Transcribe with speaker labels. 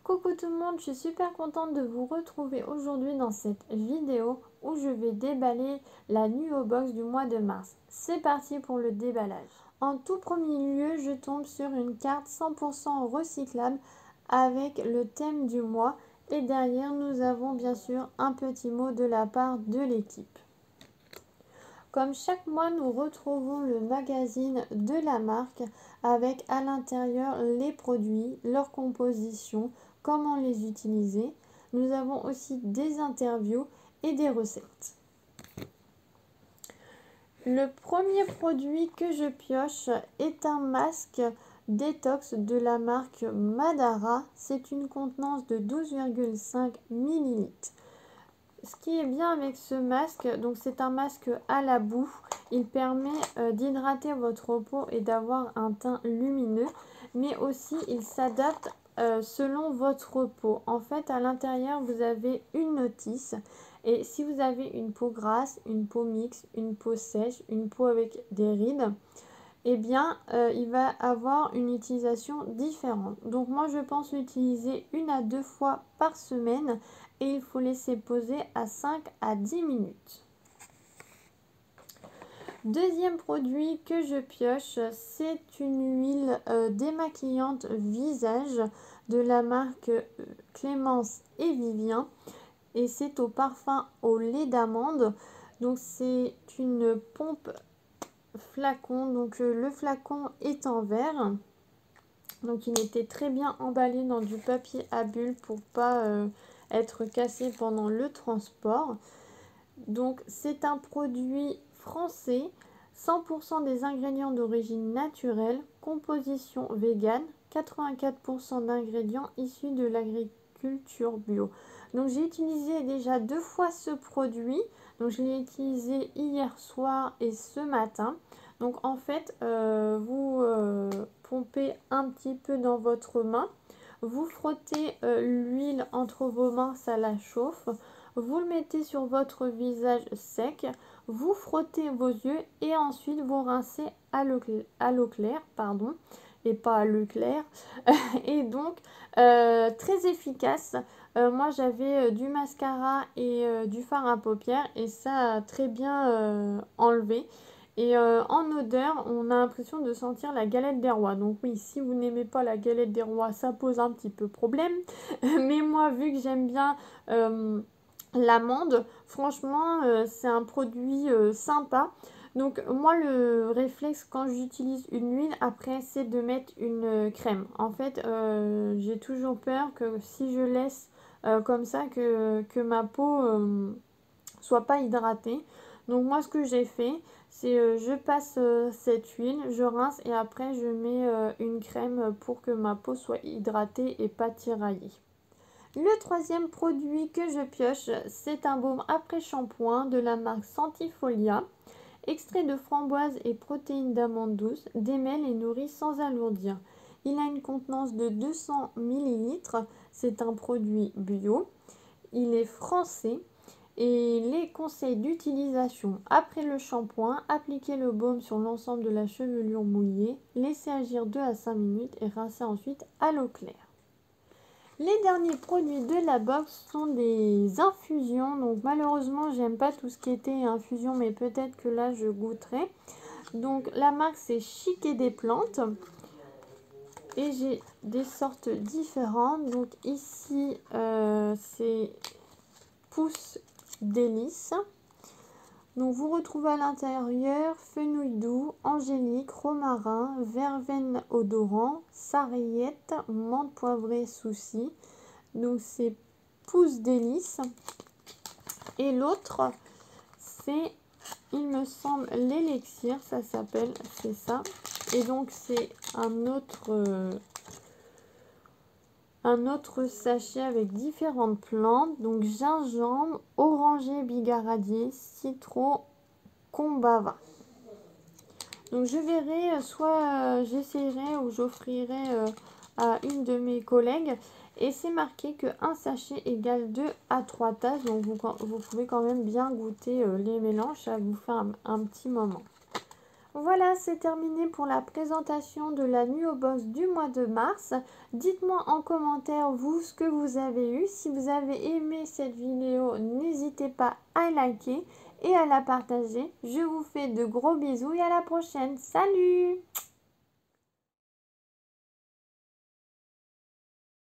Speaker 1: Coucou tout le monde, je suis super contente de vous retrouver aujourd'hui dans cette vidéo où je vais déballer la Nuo Box du mois de mars. C'est parti pour le déballage. En tout premier lieu, je tombe sur une carte 100% recyclable avec le thème du mois et derrière nous avons bien sûr un petit mot de la part de l'équipe. Comme chaque mois, nous retrouvons le magazine de la marque avec à l'intérieur les produits, leur composition, comment les utiliser. Nous avons aussi des interviews et des recettes. Le premier produit que je pioche est un masque détox de la marque Madara. C'est une contenance de 12,5 ml. Ce qui est bien avec ce masque, donc c'est un masque à la boue. Il permet d'hydrater votre peau et d'avoir un teint lumineux, mais aussi il s'adapte selon votre peau. En fait, à l'intérieur, vous avez une notice. Et si vous avez une peau grasse, une peau mixte, une peau sèche, une peau avec des rides, eh bien, il va avoir une utilisation différente. Donc moi, je pense l'utiliser 1 à 2 fois par semaine et il faut laisser poser à 5 à 10 minutes. Deuxième produit que je pioche, c'est une huile démaquillante visage de la marque Clémence et Vivien. Et c'est au parfum au lait d'amande. Donc c'est une pompe flacon. Donc le flacon est en verre. Donc il était très bien emballé dans du papier à bulles pour pas être cassé pendant le transport. Donc c'est un produit français, 100% des ingrédients d'origine naturelle, composition végane, 84% d'ingrédients issus de l'agriculture bio. Donc j'ai utilisé déjà 2 fois ce produit. Donc je l'ai utilisé hier soir et ce matin. Donc en fait, vous pompez un petit peu dans votre main. Vous frottez l'huile entre vos mains, ça la chauffe. Vous le mettez sur votre visage sec. Vous frottez vos yeux et ensuite vous rincez à l'eau claire, pardon, et pas à l'eau claire. Et donc, très efficace. Moi, j'avais du mascara et du fard à paupières et ça a très bien enlevé. Et en odeur, on a l'impression de sentir la galette des rois. Donc oui, si vous n'aimez pas la galette des rois, ça pose un petit peu problème. Mais moi, vu que j'aime bien l'amande, franchement, c'est un produit sympa. Donc moi, le réflexe quand j'utilise une huile, après, c'est de mettre une crème. En fait, j'ai toujours peur que si je laisse comme ça, que ma peau soit pas hydratée. Donc moi, ce que j'ai fait, c'est je passe cette huile, je rince et après je mets une crème pour que ma peau soit hydratée et pas tiraillée. Le troisième produit que je pioche, c'est un baume après shampoing de la marque Santifolia. Extrait de framboise et protéines d'amande douce, démêle et nourrit sans alourdir. Il a une contenance de 200 ml. C'est un produit bio. Il est français. Et les conseils d'utilisation: après le shampoing, appliquez le baume sur l'ensemble de la chevelure mouillée, laissez agir 2 à 5 minutes et rincez ensuite à l'eau claire. Les derniers produits de la box sont des infusions. Donc malheureusement, j'aime pas tout ce qui était infusion, mais peut-être que là je goûterai. Donc la marque c'est Chic et des plantes. Et j'ai des sortes différentes. Donc ici c'est Pousse Délice. Donc vous retrouvez à l'intérieur fenouil doux, angélique, romarin, verveine odorant, sarriette, menthe poivrée souci. Donc c'est Pousse Délice. Et l'autre c'est, il me semble, l'élixir, ça s'appelle, c'est ça. Et donc c'est un autre sachet avec différentes plantes, donc gingembre, oranger bigaradier, citron, combava. Donc je verrai, soit j'essaierai ou j'offrirai à une de mes collègues. Et c'est marqué que un sachet égale 2 à 3 tasses. Donc vous pouvez quand même bien goûter les mélanges, ça vous fait un petit moment. Voilà, c'est terminé pour la présentation de la Nuit au Boss du mois de mars. Dites-moi en commentaire, vous, ce que vous avez eu. Si vous avez aimé cette vidéo, n'hésitez pas à liker et à la partager. Je vous fais de gros bisous et à la prochaine. Salut!